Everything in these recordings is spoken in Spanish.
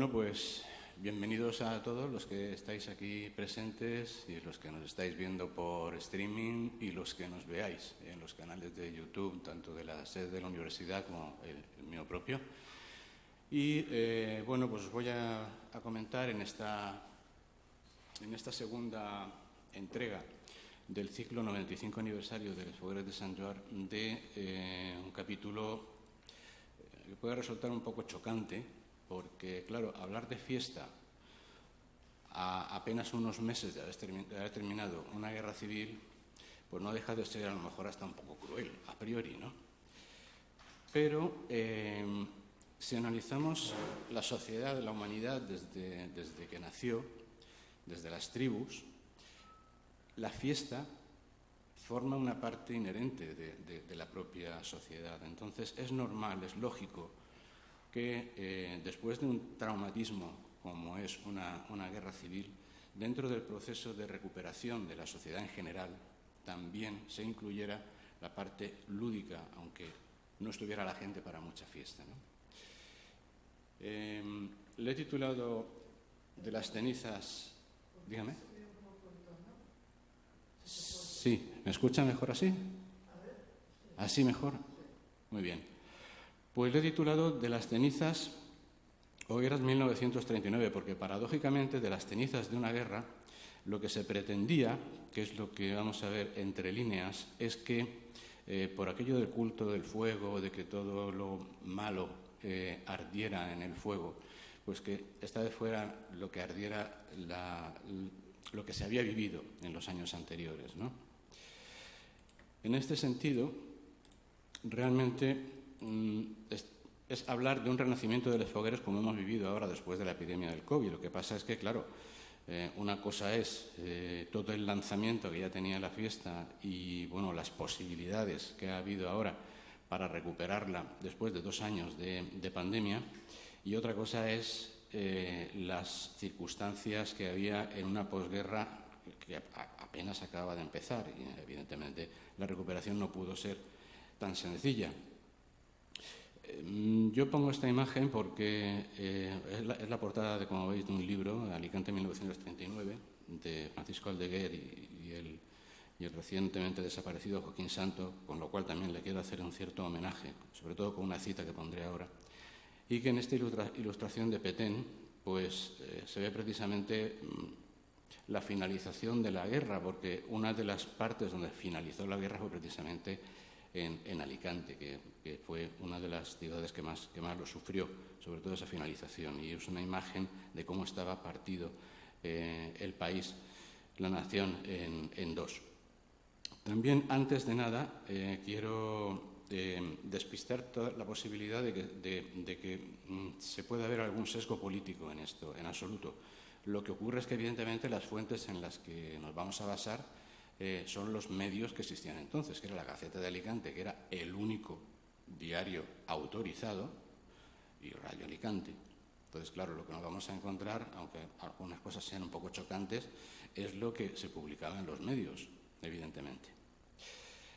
Bueno, pues bienvenidos a todos los que estáis aquí presentes y los que nos estáis viendo por streaming y los que nos veáis en los canales de YouTube, tanto de la sede de la universidad como el mío propio. Y bueno, pues os voy a comentar en esta segunda entrega del ciclo 95 aniversario de los Fogueres de Sant Joan de un capítulo que puede resultar un poco chocante, porque, claro, hablar de fiesta a apenas unos meses de haber terminado una guerra civil, pues no deja de ser a lo mejor hasta un poco cruel, a priori, ¿no? Pero si analizamos la sociedad de la humanidad desde que nació, desde las tribus, la fiesta forma una parte inherente de la propia sociedad. Entonces es normal, es lógico que después de un traumatismo como es una guerra civil, dentro del proceso de recuperación de la sociedad en general, también se incluyera la parte lúdica, aunque no estuviera la gente para mucha fiesta, ¿no? Le he titulado De las cenizas... Dígame. Sí, ¿me escucha mejor así? ¿Así mejor? Muy bien. Pues le he titulado De las cenizas, hogueras 1939, porque paradójicamente de las cenizas de una guerra, lo que se pretendía, que es lo que vamos a ver entre líneas, es que por aquello del culto del fuego, de que todo lo malo ardiera en el fuego, pues que esta vez fuera lo que ardiera lo que se había vivido en los años anteriores, ¿no? En este sentido, realmente es hablar de un renacimiento de los fogueres como hemos vivido ahora después de la epidemia del COVID. Lo que pasa es que, claro, una cosa es todo el lanzamiento que ya tenía la fiesta y, bueno, las posibilidades que ha habido ahora para recuperarla después de 2 años de pandemia, y otra cosa es las circunstancias que había en una posguerra que apenas acaba de empezar y, evidentemente, la recuperación no pudo ser tan sencilla. Yo pongo esta imagen porque es la portada, como veis, de un libro, Alicante 1939, de Francisco Aldeguer y el recientemente desaparecido Joaquín Santo, con lo cual también le quiero hacer un cierto homenaje, sobre todo con una cita que pondré ahora, y que en esta ilustración de Petén pues, se ve precisamente la finalización de la guerra, porque una de las partes donde finalizó la guerra fue precisamente en Alicante, que fue una de las ciudades que más lo sufrió, sobre todo esa finalización. Y es una imagen de cómo estaba partido el país, la nación, en dos. También, antes de nada, quiero despistar toda la posibilidad de que se pueda haber algún sesgo político en esto, en absoluto. Lo que ocurre es que, evidentemente, las fuentes en las que nos vamos a basar son los medios que existían entonces, que era la Gaceta de Alicante, que era el único diario autorizado, y Radio Alicante. Entonces, claro, lo que nos vamos a encontrar, aunque algunas cosas sean un poco chocantes, es lo que se publicaba en los medios, evidentemente.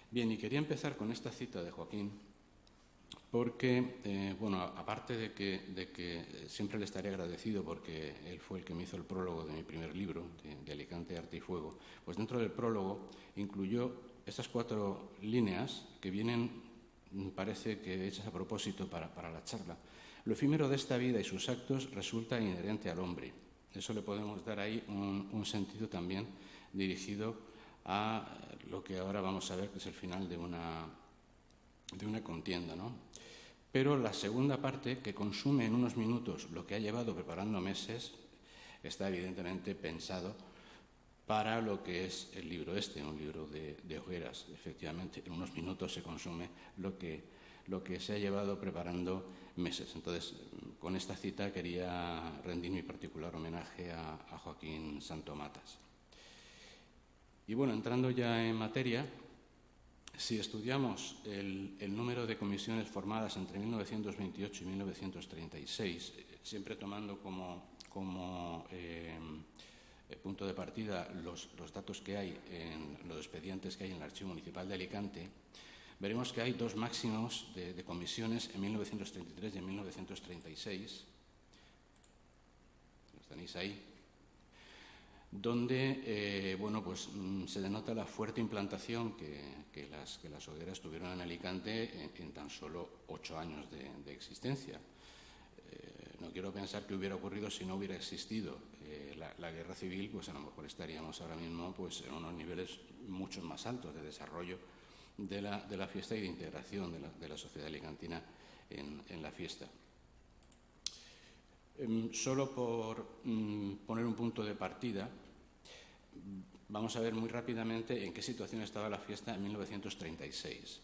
Bien, y quería empezar con esta cita de Joaquín, porque, bueno, aparte de que siempre le estaré agradecido porque él fue el que me hizo el prólogo de mi primer libro, de Alicante, Arte y Fuego, pues dentro del prólogo incluyó estas 4 líneas que vienen, parece que hechas a propósito para la charla. Lo efímero de esta vida y sus actos resulta inherente al hombre. Eso le podemos dar ahí un sentido también dirigido a lo que ahora vamos a ver, que es el final de una contienda, ¿no? Pero la segunda parte, que consume en unos minutos lo que ha llevado preparando meses, está evidentemente pensado para lo que es el libro un libro de hogueras. Efectivamente, en unos minutos se consume lo que se ha llevado preparando meses. Entonces, con esta cita quería rendir mi particular homenaje a Joaquín Santo Matas. Y bueno, entrando ya en materia, si estudiamos el número de comisiones formadas entre 1928 y 1936, siempre tomando como punto de partida los datos que hay en los expedientes que hay en el Archivo Municipal de Alicante, veremos que hay 2 máximos de comisiones en 1933 y en 1936, los tenéis ahí, donde se denota la fuerte implantación que las hogueras tuvieron en Alicante en tan solo 8 años de existencia. No quiero pensar qué hubiera ocurrido si no hubiera existido la guerra civil, pues a lo mejor estaríamos ahora mismo pues, en unos niveles mucho más altos de desarrollo de la fiesta y de integración de la sociedad alicantina en la fiesta. Solo por poner un punto de partida, vamos a ver muy rápidamente en qué situación estaba la fiesta en 1936.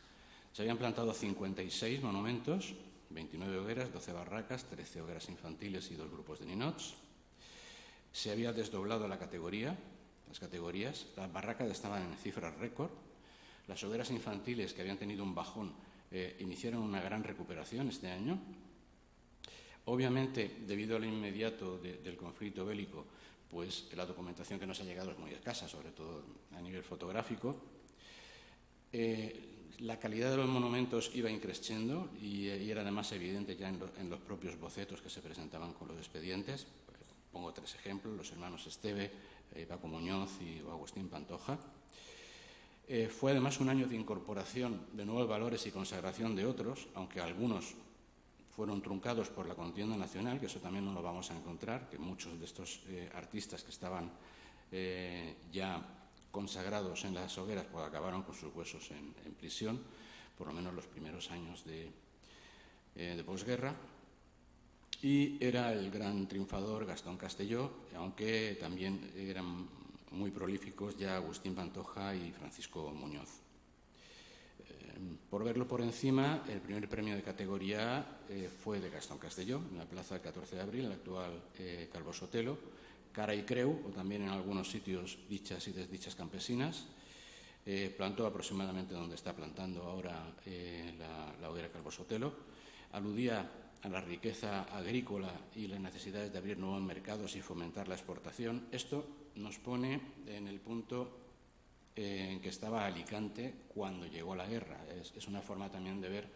Se habían plantado 56 monumentos, 29 hogueras, 12 barracas, 13 hogueras infantiles y 2 grupos de ninots. Se había desdoblado las categorías, las barracas estaban en cifras récord, las hogueras infantiles, que habían tenido un bajón, iniciaron una gran recuperación este año. Obviamente, debido al inmediato del conflicto bélico, pues la documentación que nos ha llegado es muy escasa, sobre todo a nivel fotográfico. La calidad de los monumentos iba increciendo y era además evidente ya en los propios bocetos que se presentaban con los expedientes. Pongo 3 ejemplos: los hermanos Esteve, Paco Muñoz y Agustín Pantoja. Fue además un año de incorporación de nuevos valores y consagración de otros, aunque algunos fueron truncados por la contienda nacional, que eso también no lo vamos a encontrar, que muchos de estos artistas que estaban ya consagrados en las hogueras pues acabaron con sus huesos en prisión, por lo menos los primeros años de posguerra. Y era el gran triunfador Gastón Castelló, aunque también eran muy prolíficos ya Agustín Pantoja y Francisco Muñoz. Por verlo por encima, el primer premio de categoría A fue de Gastón Castelló, en la plaza del 14 de abril, el actual Calvo Sotelo, Cara y Creu, o también en algunos sitios dichas y desdichas campesinas. Plantó aproximadamente donde está plantando ahora la hoguera Calvo Sotelo. Aludía a la riqueza agrícola y las necesidades de abrir nuevos mercados y fomentar la exportación. Esto nos pone en el punto en que estaba Alicante cuando llegó la guerra. Es una forma también de ver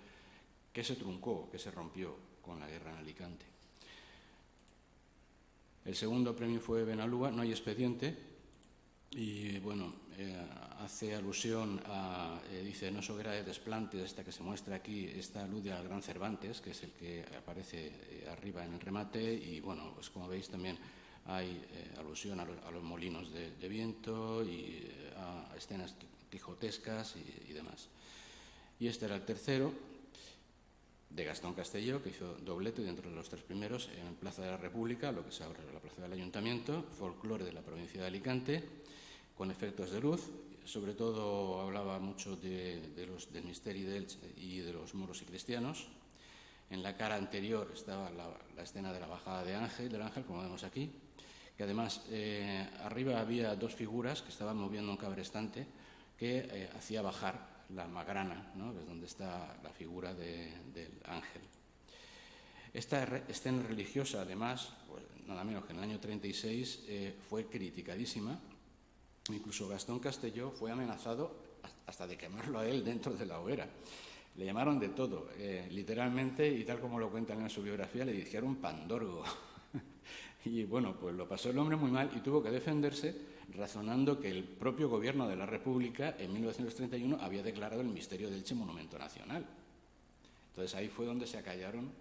qué se truncó, qué se rompió con la guerra en Alicante. El segundo premio fue Benalúa, No hay expediente, y bueno, hace alusión a, dice, no es hoguera de desplantes, esta que se muestra aquí, esta alude al gran Cervantes, que es el que aparece arriba en el remate, y bueno, pues como veis también hay alusión a los molinos de viento y a escenas quijotescas y demás. Y este era el tercero, de Gastón Castelló, que hizo doblete dentro de los 3 primeros en Plaza de la República, lo que es ahora la Plaza del Ayuntamiento, folclore de la provincia de Alicante, con efectos de luz. Sobre todo hablaba mucho del misteri d'Elx y de los moros y cristianos. En la cara anterior estaba la escena de la bajada del ángel, como vemos aquí, que además arriba había 2 figuras que estaban moviendo un cabrestante que hacía bajar la magrana, ¿no? Es donde está la figura del ángel. Esta escena religiosa, además, pues, nada menos que en el año 36, fue criticadísima. Incluso Gastón Castelló fue amenazado hasta de quemarlo a él dentro de la hoguera. Le llamaron de todo, literalmente, y tal como lo cuentan en su biografía, le dijeron pandorgo. Y bueno, pues lo pasó el hombre muy mal y tuvo que defenderse razonando que el propio gobierno de la República en 1931 había declarado el misterio de Elche monumento nacional. Entonces ahí fue donde se acallaron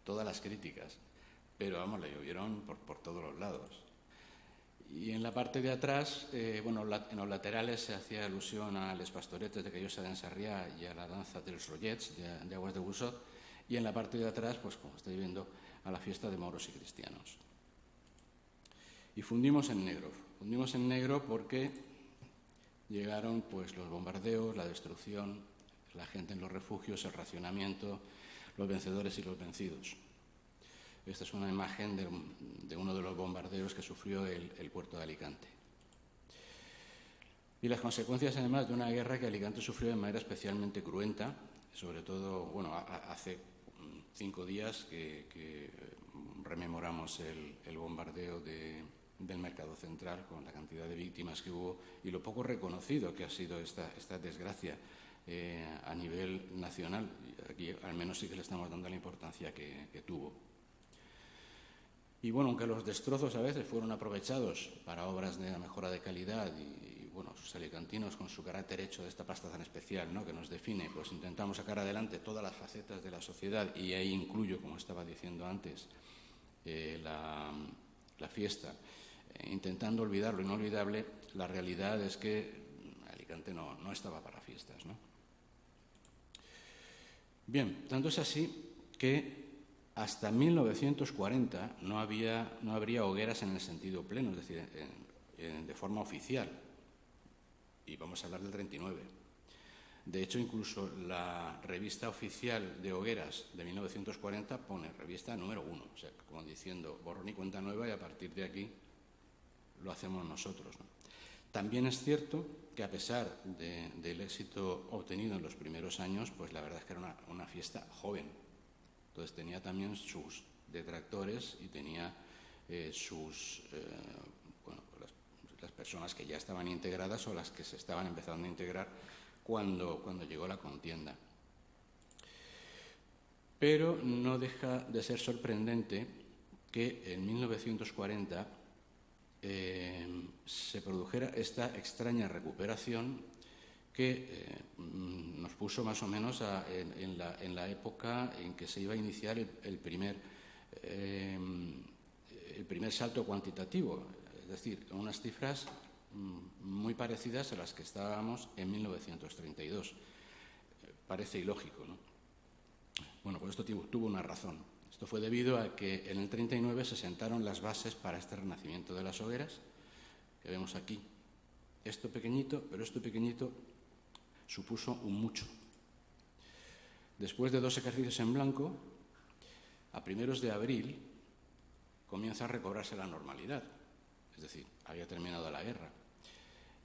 todas las críticas, pero vamos, le llovieron por todos los lados. Y en la parte de atrás, en los laterales se hacía alusión a les pastoretes de Callosa d'en Sarrià y a la danza dels Rollets de Aguas de Busot, y en la parte de atrás, pues como estáis viendo, a la fiesta de moros y cristianos. Y fundimos en negro porque llegaron pues los bombardeos, la destrucción, la gente en los refugios, el racionamiento, los vencedores y los vencidos. Esta es una imagen de uno de los bombardeos que sufrió el puerto de Alicante. Y las consecuencias, además, de una guerra que Alicante sufrió de manera especialmente cruenta, sobre todo, bueno, hace 5 días que rememoramos el bombardeo del Mercado Central, con la cantidad de víctimas que hubo y lo poco reconocido que ha sido esta desgracia a nivel nacional. Aquí al menos sí que le estamos dando la importancia que tuvo. Y bueno, aunque los destrozos a veces fueron aprovechados para obras de mejora de calidad y bueno, sus alicantinos con su carácter hecho de esta pasta tan especial, ¿no?, que nos define, pues intentamos sacar adelante todas las facetas de la sociedad, y ahí incluyo, como estaba diciendo antes, la fiesta, intentando olvidar lo inolvidable. La realidad es que Alicante no estaba para fiestas, ¿no? Bien, tanto es así que hasta 1940 no habría hogueras en el sentido pleno, es decir, de forma oficial. Y vamos a hablar del 39. De hecho, incluso la revista oficial de hogueras de 1940 pone revista número 1, o sea, como diciendo borrón y cuenta nueva, y a partir de aquí lo hacemos nosotros, ¿no? También es cierto que a pesar del éxito obtenido en los primeros años, pues la verdad es que era una fiesta joven. Entonces tenía también sus detractores y tenía las personas que ya estaban integradas o las que se estaban empezando a integrar cuando llegó la contienda. Pero no deja de ser sorprendente que en 1940 se produjera esta extraña recuperación que nos puso más o menos en la época en que se iba a iniciar el primer salto cuantitativo, es decir, unas cifras muy parecidas a las que estábamos en 1932. Parece ilógico, ¿no? Bueno, pues esto tuvo una razón. Esto fue debido a que en el 39 se sentaron las bases para este renacimiento de las hogueras, que vemos aquí. Esto pequeñito, pero esto pequeñito supuso un mucho. Después de 2 ejercicios en blanco, a primeros de abril comienza a recobrarse la normalidad. Es decir, había terminado la guerra.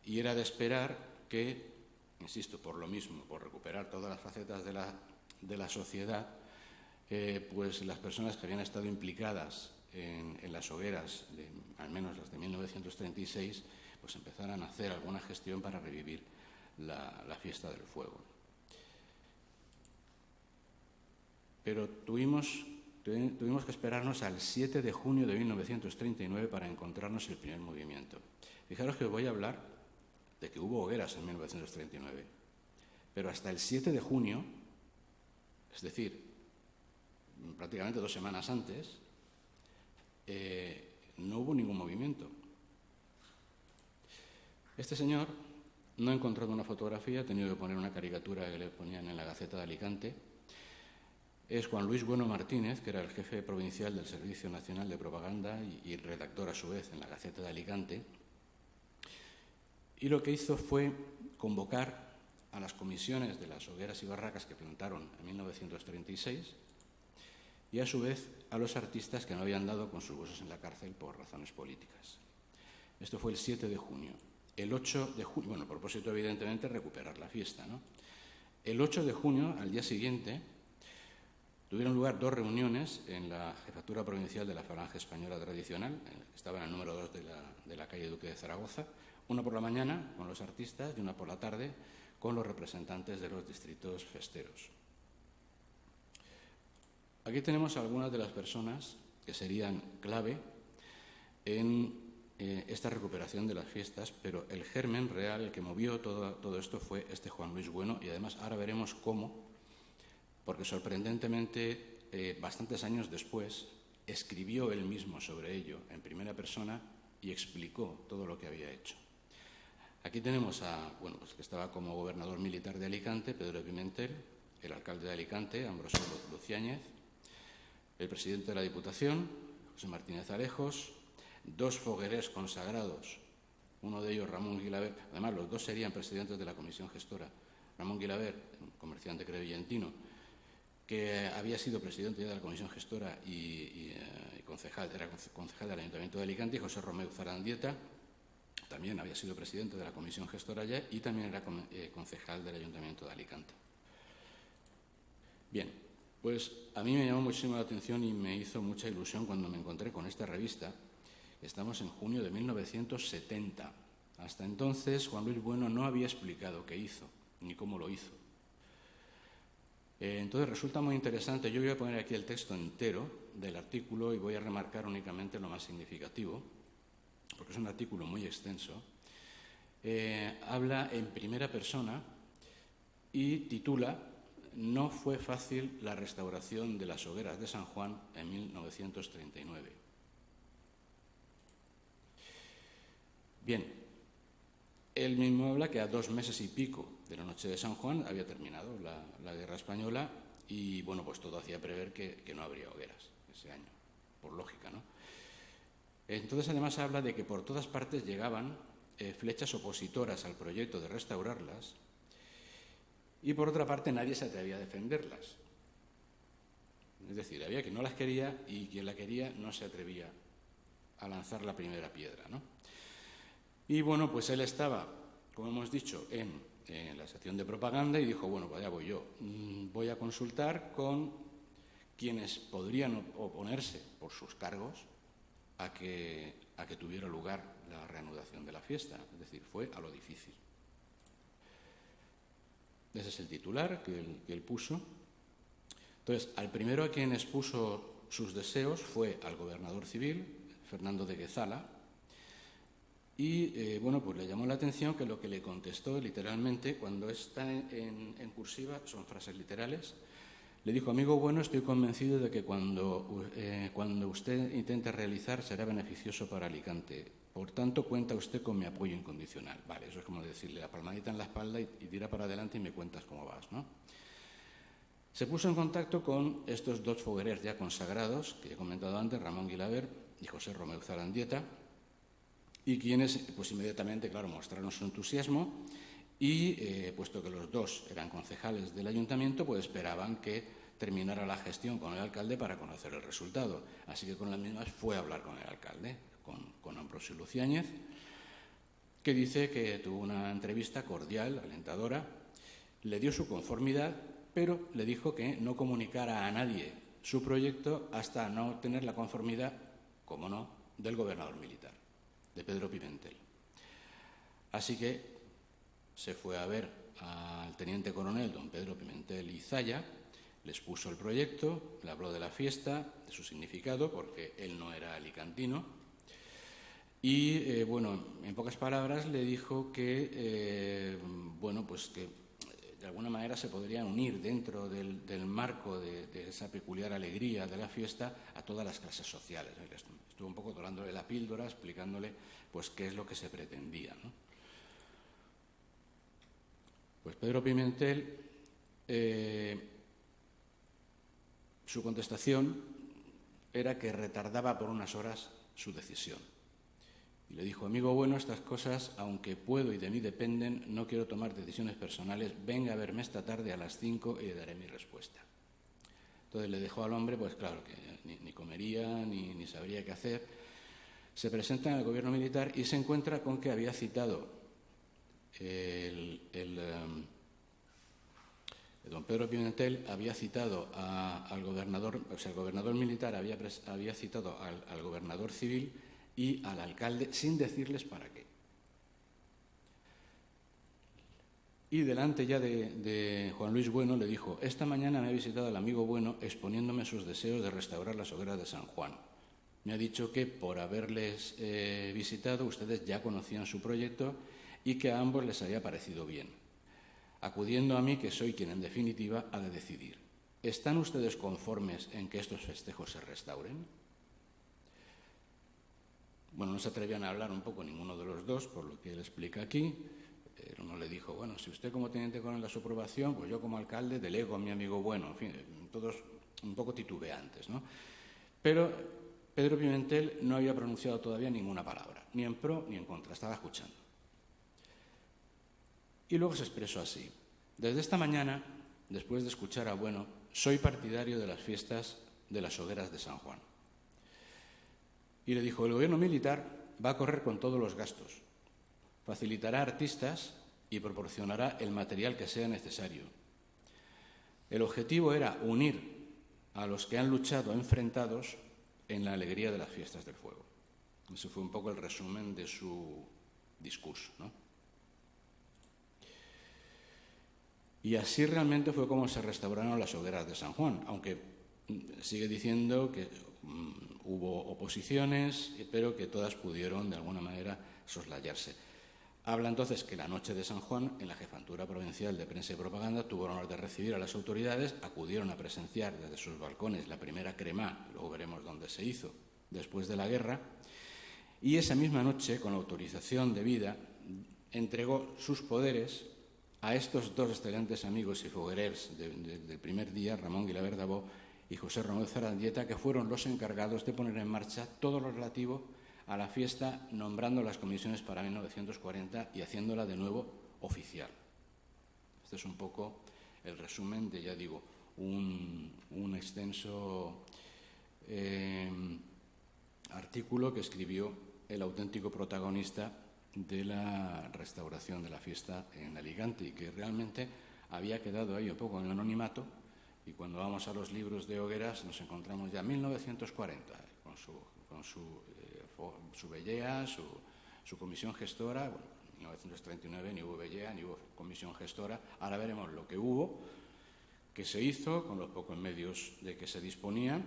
Y era de esperar que, insisto, por lo mismo, por recuperar todas las facetas de la sociedad, pues las personas que habían estado implicadas en las hogueras, al menos las de 1936, pues empezaran a hacer alguna gestión para revivir la fiesta del fuego. Pero tuvimos que esperarnos al 7 de junio de 1939 para encontrarnos el primer movimiento. Fijaros que os voy a hablar de que hubo hogueras en 1939, pero hasta el 7 de junio, es decir, prácticamente 2 semanas antes, no hubo ningún movimiento. Este señor no ha encontrado una fotografía, ha tenido que poner una caricatura que le ponían en la Gaceta de Alicante. Es Juan Luis Bueno Martínez, que era el jefe provincial del Servicio Nacional de Propaganda y redactor a su vez en la Gaceta de Alicante. Y lo que hizo fue convocar a las comisiones de las hogueras y barracas que plantaron en 1936 y a su vez a los artistas que no habían dado con sus huesos en la cárcel por razones políticas. Esto fue el 7 de junio. El 8 de junio, bueno, a propósito evidentemente recuperar la fiesta, ¿no? El 8 de junio, al día siguiente, tuvieron lugar 2 reuniones en la Jefatura Provincial de la Falange Española Tradicional, que estaba en el número 2 de la calle Duque de Zaragoza, una por la mañana con los artistas y una por la tarde con los representantes de los distritos festeros. Aquí tenemos algunas de las personas que serían clave en esta recuperación de las fiestas, pero el germen real, el que movió todo esto, fue este Juan Luis Bueno, y además ahora veremos cómo, porque sorprendentemente, bastantes años después, escribió él mismo sobre ello en primera persona y explicó todo lo que había hecho. Aquí tenemos pues que estaba como gobernador militar de Alicante, Pedro Pimentel, el alcalde de Alicante, Ambrosio Luciáñez, el presidente de la Diputación, José Martínez Alejos, 2 foguerés consagrados, uno de ellos Ramón Guilaber, además los 2 serían presidentes de la comisión gestora, Ramón Guilaber, comerciante crevillentino, que había sido presidente ya de la comisión gestora y concejal, era concejal del Ayuntamiento de Alicante, y José Romeu Zarandieta, también había sido presidente de la comisión gestora ya y también era concejal del Ayuntamiento de Alicante. Bien, pues a mí me llamó muchísimo la atención y me hizo mucha ilusión cuando me encontré con esta revista. Estamos en junio de 1970. Hasta entonces Juan Luis Bueno no había explicado qué hizo ni cómo lo hizo. Entonces resulta muy interesante. Yo voy a poner aquí el texto entero del artículo y voy a remarcar únicamente lo más significativo, porque es un artículo muy extenso. Habla en primera persona y titula "No fue fácil la restauración de las hogueras de San Juan en 1939". Bien, él mismo habla que a 2 meses y pico de la noche de San Juan había terminado la guerra española y, bueno, pues todo hacía prever que no habría hogueras ese año, por lógica, ¿no? Entonces, además, habla de que por todas partes llegaban flechas opositoras al proyecto de restaurarlas y, por otra parte, nadie se atrevía a defenderlas. Es decir, había quien no las quería y quien la quería no se atrevía a lanzar la primera piedra, ¿no? Y, bueno, pues él estaba, como hemos dicho, en la sección de propaganda y dijo, bueno, pues allá voy yo. Voy a consultar con quienes podrían oponerse por sus cargos a que tuviera lugar la reanudación de la fiesta. Es decir, fue a lo difícil. Ese es el titular que él puso. Entonces, al primero a quien expuso sus deseos fue al gobernador civil, Fernando de Guezala, y, bueno, pues le llamó la atención que lo que le contestó literalmente, cuando está en cursiva, son frases literales, le dijo, amigo bueno, estoy convencido de que cuando usted intente realizar será beneficioso para Alicante. Por tanto, cuenta usted con mi apoyo incondicional. Vale, eso es como decirle la palmadita en la espalda y tira para adelante y me cuentas cómo vas, ¿no? Se puso en contacto con estos 2 foguereros ya consagrados, que he comentado antes, Ramón Guilaber y José Romeu Zarandieta, y quienes, pues inmediatamente, claro, mostraron su entusiasmo y, puesto que los 2 eran concejales del ayuntamiento, pues esperaban que terminara la gestión con el alcalde para conocer el resultado. Así que con las mismas fue a hablar con el alcalde, con Ambrosio Luciáñez, que dice que tuvo una entrevista cordial, alentadora, le dio su conformidad, pero le dijo que no comunicara a nadie su proyecto hasta no tener la conformidad, como no, del gobernador militar, de Pedro Pimentel. Así que se fue a ver al teniente coronel don Pedro Pimentel y Zaya, le expuso el proyecto, le habló de la fiesta, de su significado, porque él no era alicantino, y, bueno, en pocas palabras le dijo que, bueno, pues que de alguna manera se podrían unir dentro del marco de esa peculiar alegría de la fiesta a todas las clases sociales. Estuvo un poco dorándole la píldora, explicándole pues qué es lo que se pretendía, ¿no? Pues Pedro Pimentel, su contestación era que retardaba por unas horas su decisión. Y le dijo, amigo bueno, estas cosas, aunque puedo y de mí dependen, no quiero tomar decisiones personales, venga a verme esta tarde a las 5 y le daré mi respuesta. Entonces le dejó al hombre, pues claro, que ni comería, ni sabría qué hacer. Se presenta en el gobierno militar y se encuentra con que había citado don Pedro Pimentel había citado al gobernador, o sea, el gobernador militar había citado al gobernador civil y al alcalde sin decirles para qué. Y delante ya de Juan Luis Bueno le dijo, esta mañana me ha visitado el amigo Bueno exponiéndome sus deseos de restaurar las hogueras de San Juan. Me ha dicho que por haberles visitado ustedes ya conocían su proyecto y que a ambos les había parecido bien, acudiendo a mí que soy quien en definitiva ha de decidir. ¿Están ustedes conformes en que estos festejos se restauren? Bueno, no se atrevían a hablar un poco ninguno de los 2, por lo que él explica aquí. Uno le dijo, bueno, si usted como teniente coronel da su aprobación, pues yo como alcalde delego a mi amigo Bueno. En fin, todos un poco titubeantes, ¿no? Pero Pedro Pimentel no había pronunciado todavía ninguna palabra, ni en pro ni en contra, estaba escuchando. Y luego se expresó así. Desde esta mañana, después de escuchar a Bueno, soy partidario de las fiestas de las hogueras de San Juan. Y le dijo, el gobierno militar va a correr con todos los gastos, facilitará artistas y proporcionará el material que sea necesario. El objetivo era unir a los que han luchado enfrentados en la alegría de las fiestas del fuego. Ese fue un poco el resumen de su discurso, ¿no? Y así realmente fue como se restauraron las hogueras de San Juan, aunque sigue diciendo que hubo oposiciones, pero que todas pudieron de alguna manera soslayarse. Habla entonces que la noche de San Juan, en la Jefatura Provincial de Prensa y Propaganda, tuvo el honor de recibir a las autoridades, acudieron a presenciar desde sus balcones la primera cremá, luego veremos dónde se hizo, después de la guerra, y esa misma noche, con autorización debida, entregó sus poderes a estos dos excelentes amigos y foguerers del primer día, Ramón Guilabert d'Abó y José Romeu Zarandieta, que fueron los encargados de poner en marcha todo lo relativo a la fiesta, nombrando las comisiones para 1940 y haciéndola de nuevo oficial. Este es un poco el resumen de, ya digo, un extenso artículo que escribió el auténtico protagonista de la restauración de la fiesta en Alicante y que realmente había quedado ahí un poco en el anonimato, y cuando vamos a los libros de hogueras nos encontramos ya en 1940 con su vellea, su comisión gestora. Bueno, en 1939 ni hubo vellea ni hubo comisión gestora. Ahora veremos lo que hubo, que se hizo con los pocos medios de que se disponían,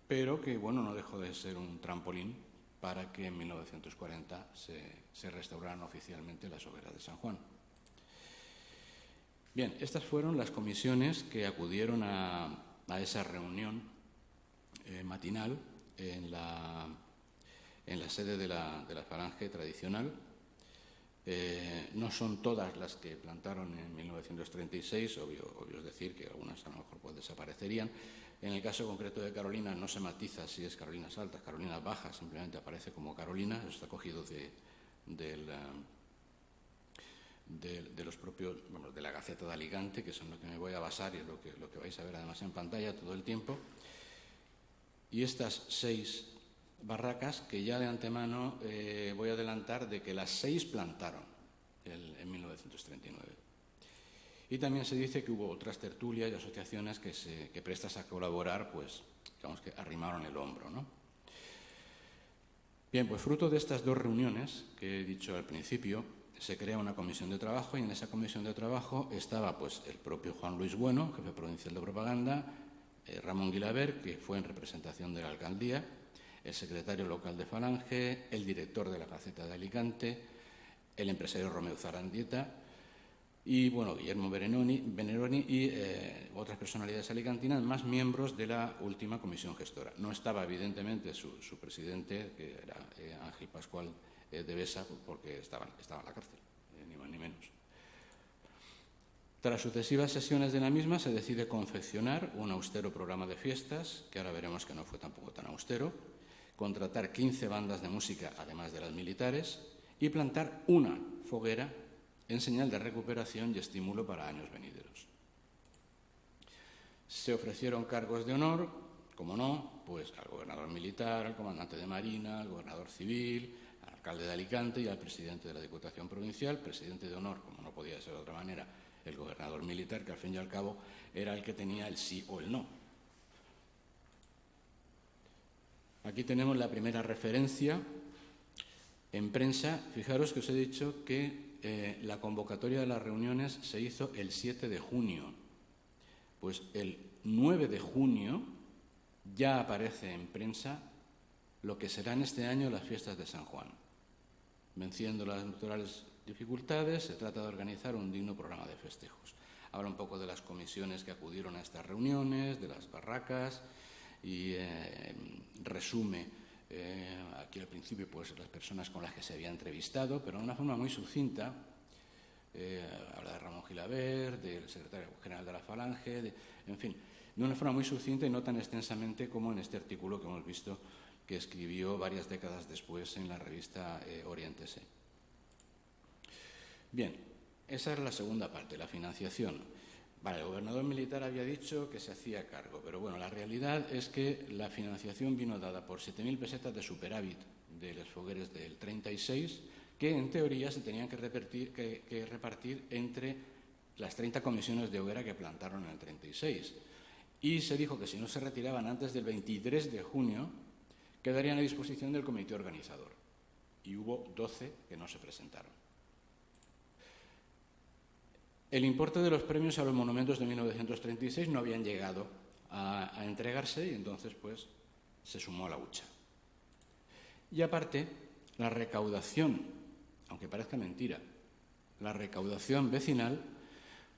pero que bueno, no dejó de ser un trampolín para que en 1940 se restauraran oficialmente las hogueras de San Juan. Bien, estas fueron las comisiones que acudieron a esa reunión matinal en la sede de la Falange tradicional. No son todas las que plantaron en 1936, obvio es decir que algunas a lo mejor pues desaparecerían. En el caso concreto de Carolina no se matiza si es Carolinas altas, Carolinas bajas, simplemente aparece como Carolina. Eso está cogido de los propios, bueno, de la Gaceta de Alicante, que son lo que me voy a basar y es lo que vais a ver además en pantalla todo el tiempo. Y estas 6 barracas, que ya de antemano voy a adelantar de que las 6 plantaron en 1939. Y también se dice que hubo otras tertulias y asociaciones que prestas a colaborar, pues digamos que arrimaron el hombro, ¿no? Bien, pues fruto de estas 2 reuniones que he dicho al principio, se crea una comisión de trabajo, y en esa comisión de trabajo estaba pues el propio Juan Luis Bueno, jefe provincial de propaganda, Ramón Guilabert, que fue en representación de la alcaldía, el secretario local de Falange, el director de la Gaceta de Alicante, el empresario Romeu Zarandieta y, bueno, Guillermo Beneroni y otras personalidades alicantinas, más miembros de la última comisión gestora. No estaba, evidentemente, su presidente, que era Ángel Pascual de Besa, porque estaba en la cárcel, ni más ni menos. Tras sucesivas sesiones de la misma, se decide confeccionar un austero programa de fiestas, que ahora veremos que no fue tampoco tan austero, contratar 15 bandas de música, además de las militares, y plantar una foguera en señal de recuperación y estímulo para años venideros. Se ofrecieron cargos de honor, como no, pues al gobernador militar, al comandante de Marina, al gobernador civil, al alcalde de Alicante y al presidente de la Diputación Provincial, presidente de honor, como no podía ser de otra manera, el gobernador militar, que al fin y al cabo era el que tenía el sí o el no. Aquí tenemos la primera referencia en prensa. Fijaros que os he dicho que la convocatoria de las reuniones se hizo el 7 de junio. Pues el 9 de junio ya aparece en prensa lo que serán este año las fiestas de San Juan. Venciendo las naturales dificultades, se trata de organizar un digno programa de festejos. Habla un poco de las comisiones que acudieron a estas reuniones, de las barracas, y resume aquí al principio pues las personas con las que se había entrevistado, pero de una forma muy sucinta. Habla de Ramón Guilabert, del secretario general de la Falange, en fin, de una forma muy sucinta y no tan extensamente como en este artículo que hemos visto, que escribió varias décadas después en la revista Oriéntese. Bien, esa es la segunda parte, la financiación. Vale, el gobernador militar había dicho que se hacía cargo, pero bueno, la realidad es que la financiación vino dada por 7.000 pesetas de superávit de los fogueres del 36, que en teoría se tenían que repartir entre las 30 comisiones de hoguera que plantaron en el 36. Y se dijo que si no se retiraban antes del 23 de junio, quedarían a disposición del comité organizador. Y hubo 12 que no se presentaron. El importe de los premios a los monumentos de 1936 no habían llegado a entregarse y entonces pues se sumó a la hucha. Y aparte, la recaudación, aunque parezca mentira, la recaudación vecinal,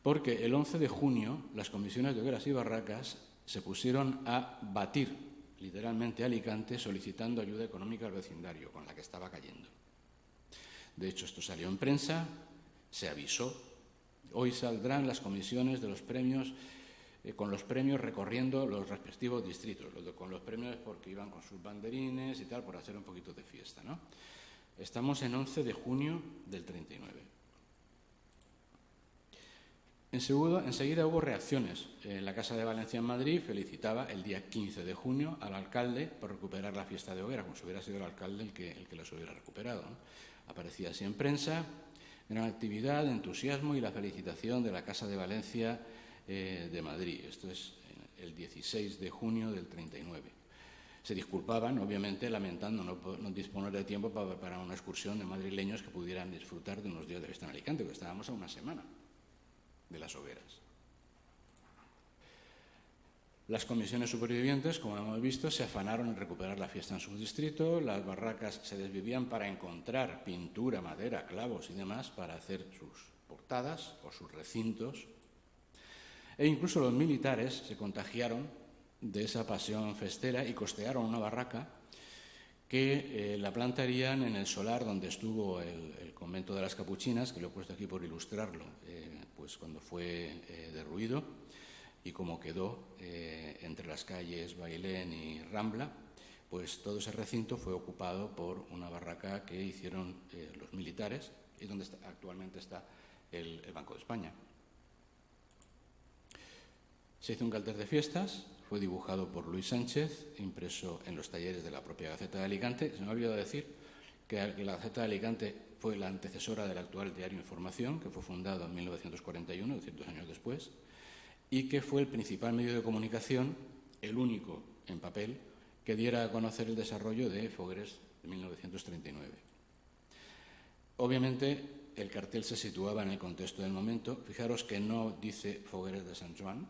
porque el 11 de junio las comisiones de hogueras y barracas se pusieron a batir literalmente Alicante solicitando ayuda económica al vecindario con la que estaba cayendo. De hecho, esto salió en prensa, se avisó. Hoy saldrán las comisiones de los premios, con los premios recorriendo los respectivos distritos, con los premios porque iban con sus banderines y tal, por hacer un poquito de fiesta, ¿no? Estamos en 11 de junio del 39. Enseguida hubo reacciones. La Casa de Valencia en Madrid felicitaba el día 15 de junio al alcalde por recuperar la fiesta de hoguera, como si hubiera sido el alcalde el que las hubiera recuperado, ¿no? Aparecía así en prensa, gran actividad, entusiasmo y la felicitación de la Casa de Valencia de Madrid. Esto es el 16 de junio del 39. Se disculpaban, obviamente, lamentando no disponer de tiempo para una excursión de madrileños que pudieran disfrutar de unos días de fiesta en Alicante, porque estábamos a una semana de las hogueras. Las comisiones supervivientes, como hemos visto, se afanaron en recuperar la fiesta en su distrito, las barracas se desvivían para encontrar pintura, madera, clavos y demás para hacer sus portadas o sus recintos, e incluso los militares se contagiaron de esa pasión festera y costearon una barraca que la plantarían en el solar donde estuvo el convento de las Capuchinas, que lo he puesto aquí por ilustrarlo, pues cuando fue derruido y como quedó entre las calles Bailén y Rambla, pues todo ese recinto fue ocupado por una barraca que hicieron los militares y donde actualmente está el Banco de España. Se hizo un cartel de fiestas, fue dibujado por Luis Sánchez, impreso en los talleres de la propia Gaceta de Alicante. Se me ha olvidado decir que la Gaceta de Alicante fue la antecesora del actual diario Información, que fue fundado en 1941, es decir, 2 años después, y que fue el principal medio de comunicación, el único en papel, que diera a conocer el desarrollo de Fogueres de 1939. Obviamente, el cartel se situaba en el contexto del momento. Fijaros que no dice Fogueres de San Juan,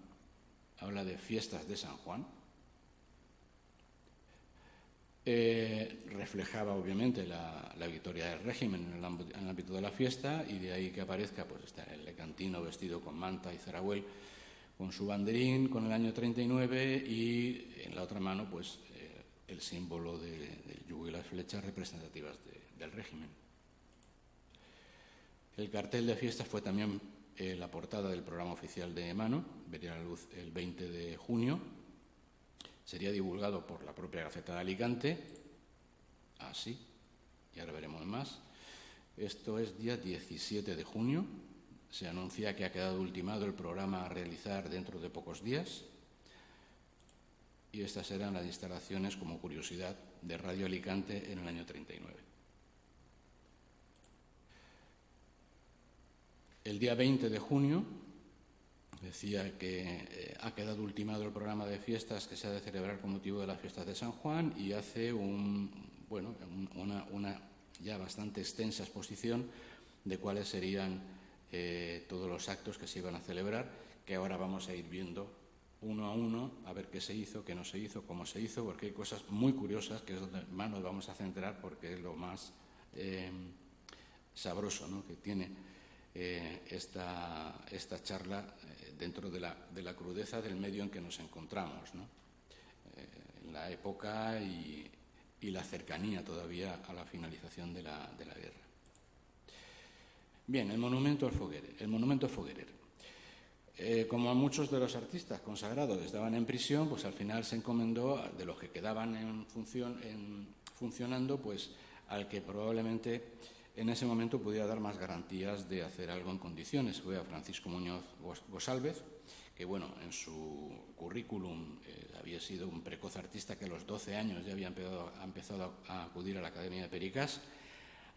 habla de fiestas de San Juan. Reflejaba obviamente la victoria del régimen en el ámbito de la fiesta, y de ahí que aparezca pues está el lecantino vestido con manta y zarabuel con su banderín con el año 39 y en la otra mano pues el símbolo del yugo y las flechas representativas del régimen. El cartel de fiestas fue también la portada del programa oficial de Mano, vería la luz el 20 de junio, sería divulgado por la propia Gaceta de Alicante, así, y ahora veremos más. Esto es día 17 de junio, se anuncia que ha quedado ultimado el programa a realizar dentro de pocos días, y estas eran las instalaciones, como curiosidad, de Radio Alicante en el año 39. El día 20 de junio decía que ha quedado ultimado el programa de fiestas que se ha de celebrar con motivo de las fiestas de San Juan, y hace una ya bastante extensa exposición de cuáles serían todos los actos que se iban a celebrar, que ahora vamos a ir viendo uno a uno, a ver qué se hizo, qué no se hizo, cómo se hizo, porque hay cosas muy curiosas que es donde más nos vamos a centrar, porque es lo más sabroso, ¿no?, que tiene esta charla dentro de la crudeza del medio en que nos encontramos, ¿no? En la época y la cercanía todavía a la finalización de la guerra. Bien, el monumento al Foguerer. El monumento Foguerer. Como muchos de los artistas consagrados estaban en prisión, pues al final se encomendó, de los que quedaban funcionando, pues al que probablemente en ese momento pudiera dar más garantías de hacer algo en condiciones. Fue a Francisco Muñoz Gosálvez, que bueno, en su currículum había sido un precoz artista que a los 12 años ya había empezado a acudir a la Academia de Pericas.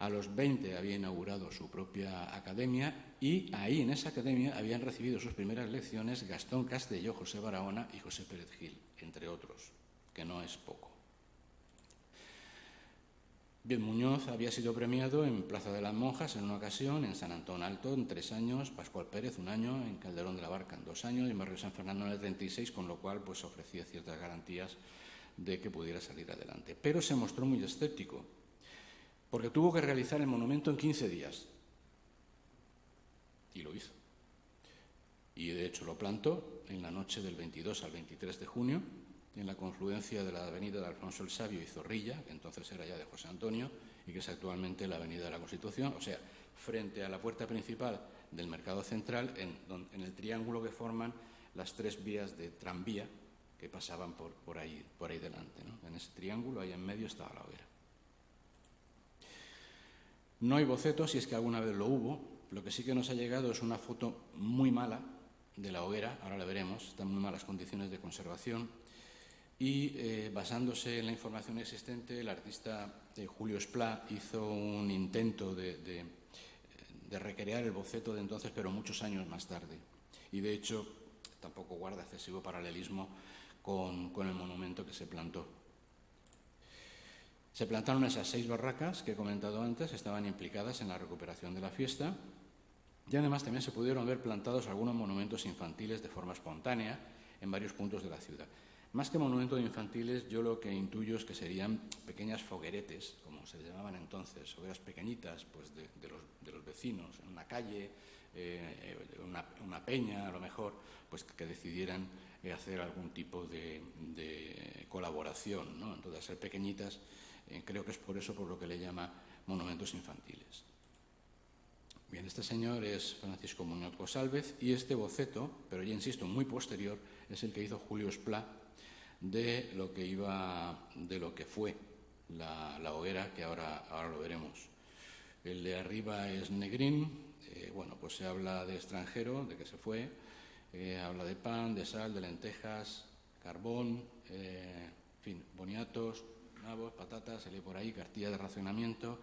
A los 20 había inaugurado su propia academia, y ahí en esa academia habían recibido sus primeras lecciones Gastón Castelló, José Barahona y José Pérez Gil, entre otros, que no es poco. Bien, Muñoz había sido premiado en Plaza de las Monjas en una ocasión, en San Antón Alto en 3 años, Pascual Pérez 1 año, en Calderón de la Barca en 2 años y en Barrio San Fernando en el 36, con lo cual pues ofrecía ciertas garantías de que pudiera salir adelante. Pero se mostró muy escéptico, porque tuvo que realizar el monumento en 15 días. Y lo hizo. Y de hecho lo plantó en la noche del 22 al 23 de junio, en la confluencia de la avenida de Alfonso el Sabio y Zorrilla, que entonces era ya de José Antonio, y que es actualmente la avenida de la Constitución, o sea, frente a la puerta principal del Mercado Central, en el triángulo que forman las 3 vías de tranvía que pasaban por ahí delante, ¿no? En ese triángulo, ahí en medio, estaba la hoguera. No hay boceto, si es que alguna vez lo hubo. Lo que sí que nos ha llegado es una foto muy mala de la hoguera, ahora la veremos, está en muy malas condiciones de conservación. Y basándose en la información existente, el artista Julio Esplá hizo un intento de recrear el boceto de entonces, pero muchos años más tarde. Y de hecho, tampoco guarda excesivo paralelismo con el monumento que se plantó. Se plantaron esas 6 barracas que he comentado antes, estaban implicadas en la recuperación de la fiesta. Y además también se pudieron ver plantados algunos monumentos infantiles de forma espontánea en varios puntos de la ciudad. Más que monumentos infantiles, yo lo que intuyo es que serían pequeñas fogueretes, como se llamaban entonces, hogueras pequeñitas pues de los vecinos, en una calle, una peña, a lo mejor, pues que decidieran hacer algún tipo de colaboración, ¿no? Entonces, al ser pequeñitas, creo que es por eso por lo que le llama monumentos infantiles. Bien, este señor es Francisco Muñoz González y este boceto, pero ya insisto, muy posterior, es el que hizo Julio Esplá de lo que fue la hoguera, que ahora lo veremos. El de arriba es Negrín, bueno, pues se habla de extranjero, de que se fue, habla de pan, de sal, de lentejas, carbón, en fin, boniatos, nabos, patatas, se lee por ahí, cartilla de racionamiento,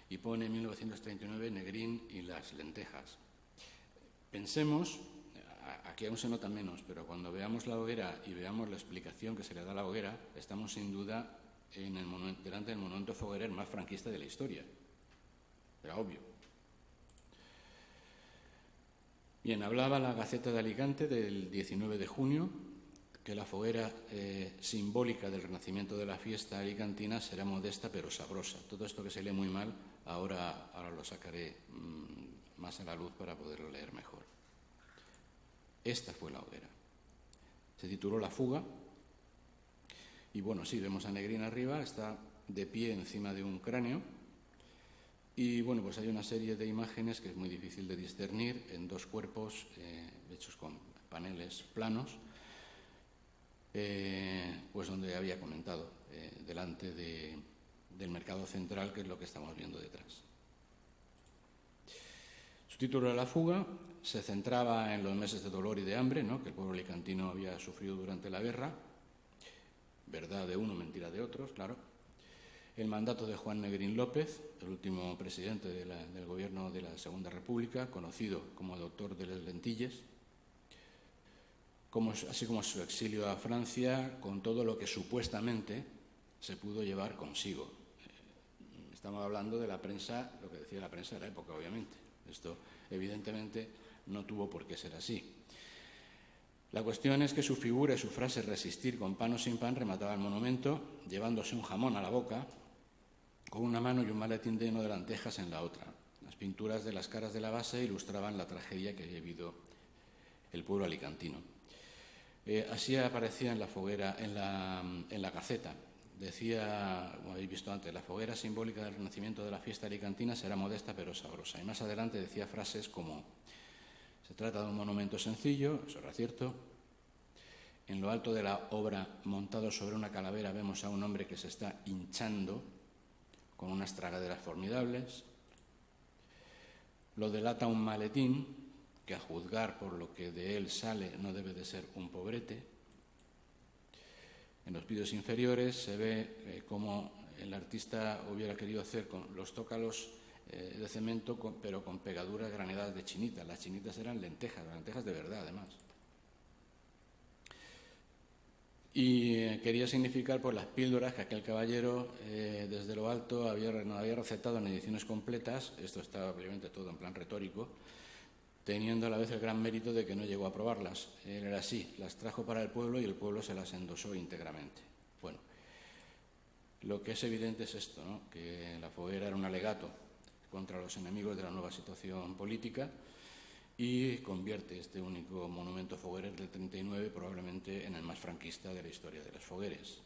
y pone 1939 Negrín y las lentejas. Pensemos, aquí aún se nota menos, pero cuando veamos la hoguera y veamos la explicación que se le da a la hoguera, estamos sin duda delante del monumento foguerer más franquista de la historia. Era obvio. Bien, hablaba la Gaceta de Alicante del 19 de junio que la foguera simbólica del renacimiento de la fiesta alicantina será modesta pero sabrosa. Todo esto que se lee muy mal, ahora lo sacaré más a la luz para poderlo leer mejor. Esta fue la hoguera. Se tituló La fuga. Y bueno, sí, vemos a Negrín arriba, está de pie encima de un cráneo. Y bueno, pues hay una serie de imágenes que es muy difícil de discernir en 2 cuerpos hechos con paneles planos, pues donde había comentado, delante del Mercado Central, que es lo que estamos viendo detrás. Su título era La fuga, se centraba en los meses de dolor y de hambre, ¿no?, que el pueblo alicantino había sufrido durante la guerra, verdad de uno, mentira de otros, claro. El mandato de Juan Negrín López, el último presidente del gobierno de la Segunda República, conocido como doctor de las lentillas, así como su exilio a Francia, con todo lo que supuestamente se pudo llevar consigo. Estamos hablando de la prensa, lo que decía la prensa de la época, obviamente. Esto, evidentemente, no tuvo por qué ser así. La cuestión es que su figura y su frase «resistir con pan o sin pan» remataba el monumento, llevándose un jamón a la boca, con una mano y un maletín lleno de lentejas en la otra. Las pinturas de las caras de la base ilustraban la tragedia que había vivido el pueblo alicantino. Así aparecía en la foguera, en la Gaceta. Decía, como habéis visto antes, la foguera simbólica del renacimiento de la fiesta alicantina será modesta pero sabrosa. Y más adelante decía frases como: se trata de un monumento sencillo, eso era cierto. En lo alto de la obra, montado sobre una calavera, vemos a un hombre que se está hinchando con unas tragaderas formidables. Lo delata un maletín que, a juzgar por lo que de él sale, no debe de ser un pobrete. En los vídeos inferiores se ve cómo el artista hubiera querido hacer con los zócalos de cemento, pero con pegaduras graneadas de chinitas. Las chinitas eran lentejas de verdad, además. y quería significar pues, las píldoras que aquel caballero desde lo alto nos había recetado en ediciones completas. Esto está obviamente todo en plan retórico, teniendo a la vez el gran mérito de que no llegó a probarlas. Él era así, las trajo para el pueblo y el pueblo se las endosó íntegramente. Bueno, lo que es evidente es esto, ¿no? Que la foguera era un alegato contra los enemigos de la nueva situación política y convierte este único monumento foguerero del 39 probablemente en el más franquista de la historia de las fogueres,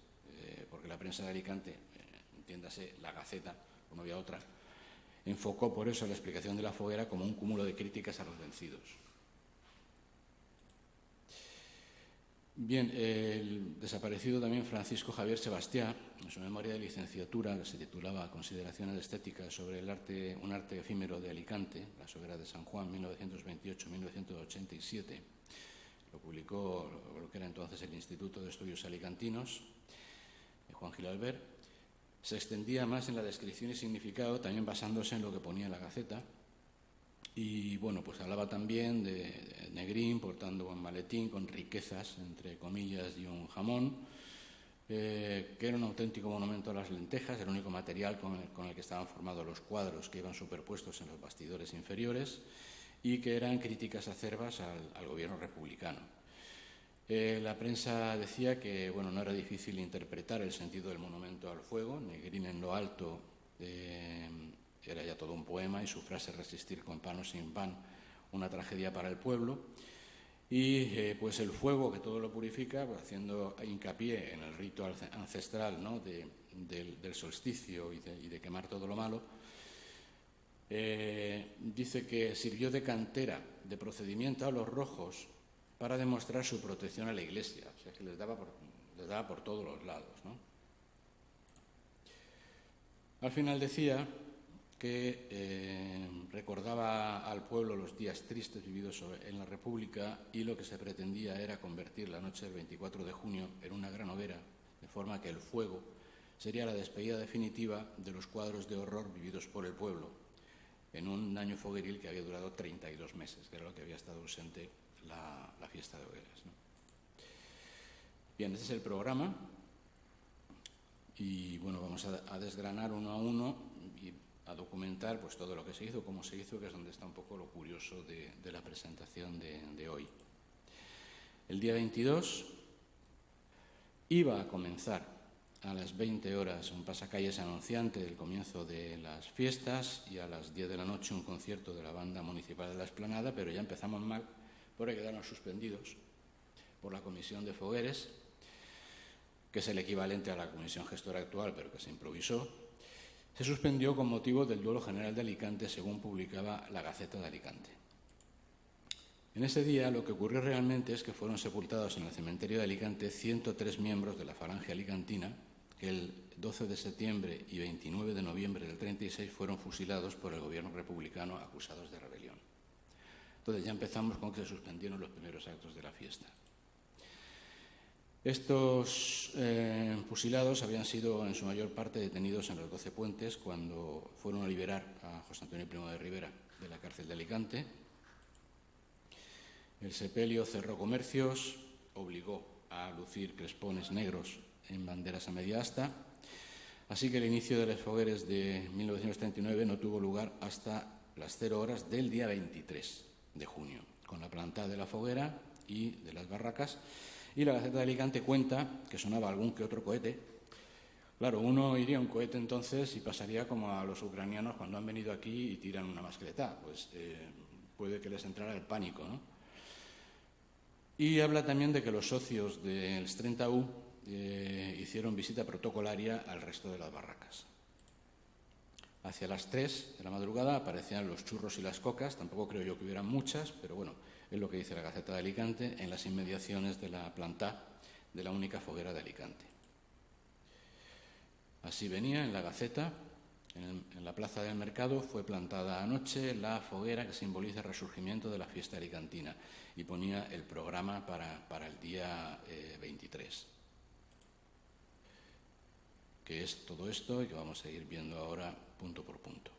porque la prensa de Alicante, entiéndase la Gaceta, o no había otra, enfocó por eso la explicación de la foguera como un cúmulo de críticas a los vencidos. Bien, el desaparecido también Francisco Javier Sebastián, en su memoria de licenciatura, que se titulaba Consideraciones estéticas sobre el arte, un arte efímero de Alicante, las hogueras de San Juan, 1928-1987, lo publicó lo que era entonces el Instituto de Estudios Alicantinos, Juan Gil Albert. Se extendía más en la descripción y significado, también basándose en lo que ponía en la Gaceta. Y bueno, pues hablaba también de Negrín portando un maletín con riquezas, entre comillas, y un jamón, que era un auténtico monumento a las lentejas, el único material con el que estaban formados los cuadros que iban superpuestos en los bastidores inferiores y que eran críticas acerbas al gobierno republicano. La prensa decía que bueno, no era difícil interpretar el sentido del monumento al fuego. Negrín en lo alto era ya todo un poema y su frase resistir con pan o sin pan, una tragedia para el pueblo. Y pues el fuego que todo lo purifica, pues, haciendo hincapié en el rito ancestral, ¿no? del solsticio y de quemar todo lo malo, dice que sirvió de cantera, de procedimiento a los rojos para demostrar su protección a la Iglesia, o sea que les daba por todos los lados, ¿no? Al final decía que recordaba al pueblo los días tristes vividos en la República y lo que se pretendía era convertir la noche del 24 de junio en una gran hoguera, de forma que el fuego sería la despedida definitiva de los cuadros de horror vividos por el pueblo en un año fogueril que había durado 32 meses, que era lo que había estado ausente la fiesta de hogueras, ¿no? Bien, este es el programa y bueno, vamos a desgranar uno a uno y a documentar pues todo lo que se hizo, cómo se hizo, que es donde está un poco lo curioso de la presentación de hoy. El día 22 iba a comenzar a las 20 horas un pasacalles anunciante del comienzo de las fiestas y a las 10 de la noche un concierto de la Banda Municipal de la Explanada, pero ya empezamos mal porque quedaron suspendidos por la Comisión de Fogueres, que es el equivalente a la Comisión Gestora actual, pero que se improvisó. Se suspendió con motivo del duelo general de Alicante, según publicaba la Gaceta de Alicante. En ese día lo que ocurrió realmente es que fueron sepultados en el cementerio de Alicante 103 miembros de la falange alicantina, que el 12 de septiembre y 29 de noviembre del 36 fueron fusilados por el gobierno republicano acusados de rebelión. Entonces ya empezamos con que se suspendieron los primeros actos de la fiesta. Estos fusilados habían sido en su mayor parte detenidos en los 12 Puentes cuando fueron a liberar a José Antonio Primo de Rivera de la cárcel de Alicante. El sepelio cerró comercios, obligó a lucir crespones negros en banderas a media asta, así que el inicio de las fogueres de 1939 no tuvo lugar hasta las 0 horas del día 23 de junio, con la plantada de la foguera y de las barracas. Y la Gaceta de Alicante cuenta que sonaba algún que otro cohete. Claro, uno iría a un cohete entonces y pasaría como a los ucranianos cuando han venido aquí y tiran una mascleta. Pues puede que les entrara el pánico, ¿no? Y habla también de que los socios del 30U hicieron visita protocolaria al resto de las barracas. Hacia las 3 de la madrugada aparecían los churros y las cocas, tampoco creo yo que hubieran muchas, pero bueno, es lo que dice la Gaceta de Alicante, en las inmediaciones de la planta de la única foguera de Alicante. Así venía en la Gaceta, en la plaza del mercado, fue plantada anoche la foguera que simboliza el resurgimiento de la fiesta alicantina y ponía el programa para el día 23. Que es todo esto y que vamos a ir viendo ahora punto por punto.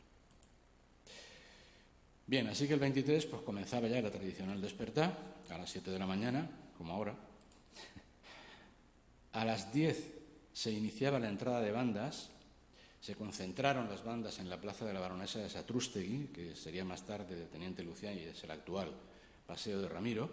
Bien, así que el 23 pues comenzaba ya la tradicional despertar a las 7 de la mañana, como ahora. A las 10 se iniciaba la entrada de bandas, se concentraron las bandas en la plaza de la Baronesa de Satrústegui, que sería más tarde de Teniente Lucián y es el actual Paseo de Ramiro.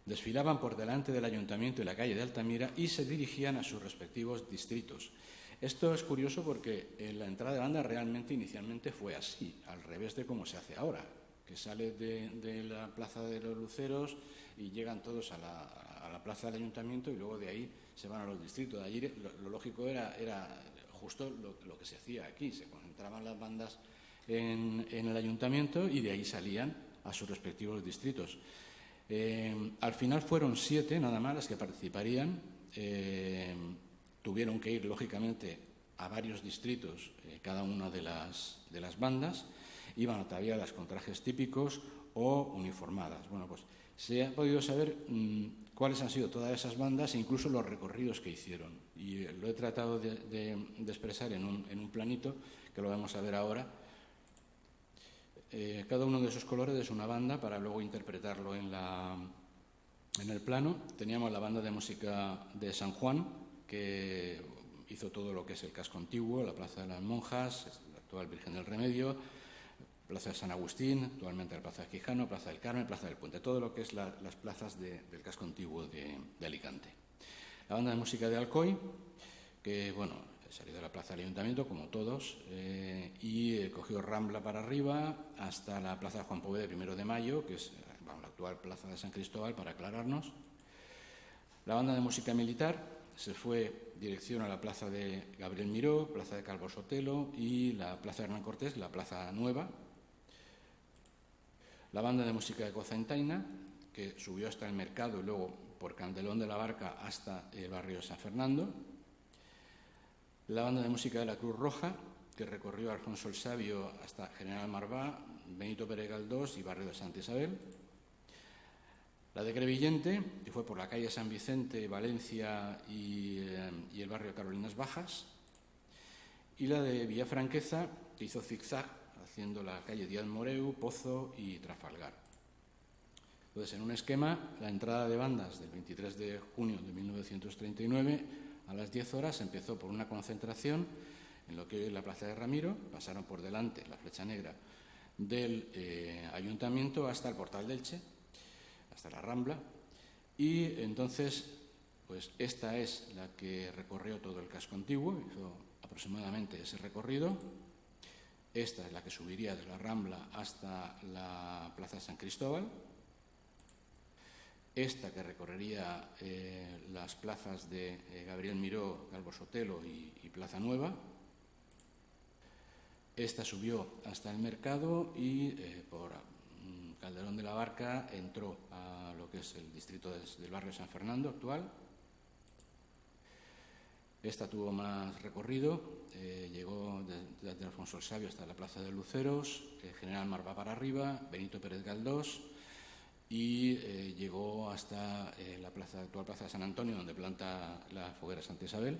Desfilaban por delante del Ayuntamiento y la calle de Altamira y se dirigían a sus respectivos distritos. Esto es curioso porque la entrada de banda realmente inicialmente fue así, al revés de como se hace ahora, que sale de la Plaza de los Luceros y llegan todos a la Plaza del Ayuntamiento y luego de ahí se van a los distritos. De allí lo lógico era justo lo que se hacía aquí, se concentraban las bandas en el Ayuntamiento y de ahí salían a sus respectivos distritos. Al final fueron 7 nada más las que participarían. Tuvieron que ir, lógicamente, a varios distritos cada una de las bandas. Iban ataviadas con trajes típicos o uniformadas. Bueno, pues se ha podido saber cuáles han sido todas esas bandas e incluso los recorridos que hicieron. Y lo he tratado de expresar en un planito, que lo vamos a ver ahora. Cada uno de esos colores es una banda para luego interpretarlo en el plano. Teníamos la banda de música de San Juan, que hizo todo lo que es el casco antiguo, la Plaza de las Monjas, la actual Virgen del Remedio, Plaza de San Agustín, actualmente la Plaza de Quijano, Plaza del Carmen, Plaza del Puente, todo lo que es las plazas del casco antiguo de Alicante. La banda de música de Alcoy, que bueno, salió de la Plaza del Ayuntamiento, como todos, y cogió Rambla para arriba hasta la Plaza de Juan Poveda, 1 de Mayo, que es la actual Plaza de San Cristóbal, para aclararnos. La banda de música militar se fue dirección a la Plaza de Gabriel Miró, Plaza de Calvo Sotelo y la Plaza de Hernán Cortés, la Plaza Nueva. La banda de música de Cocentaina, que subió hasta el Mercado y luego por Candelón de la Barca hasta el barrio de San Fernando. La banda de música de la Cruz Roja, que recorrió Alfonso el Sabio hasta General Marvá, Benito Pérez Galdós y barrio de Santa Isabel. La de Crevillente, que fue por la calle San Vicente, Valencia y el barrio Carolinas Bajas. Y la de Villafranqueza, que hizo zigzag, haciendo la calle Díaz Moreu, Pozo y Trafalgar. Entonces, en un esquema, la entrada de bandas del 23 de junio de 1939 a las 10 horas empezó por una concentración en lo que hoy es la Plaza de Ramiro, pasaron por delante la flecha negra del Ayuntamiento hasta el Portal de Elche, hasta la Rambla, y entonces pues esta es la que recorrió todo el casco antiguo, hizo aproximadamente ese recorrido. Esta es la que subiría de la Rambla hasta la Plaza de San Cristóbal. Esta que recorrería las plazas de Gabriel Miró, Calvo Sotelo y Plaza Nueva. Esta subió hasta el Mercado y por Calderón de la Barca entró a lo que es el distrito del barrio San Fernando actual. Esta tuvo más recorrido, llegó desde Alfonso el Sabio hasta la Plaza de Luceros, General Marvá para arriba, Benito Pérez Galdós y llegó hasta la actual Plaza de San Antonio, donde planta la foguera Santa Isabel.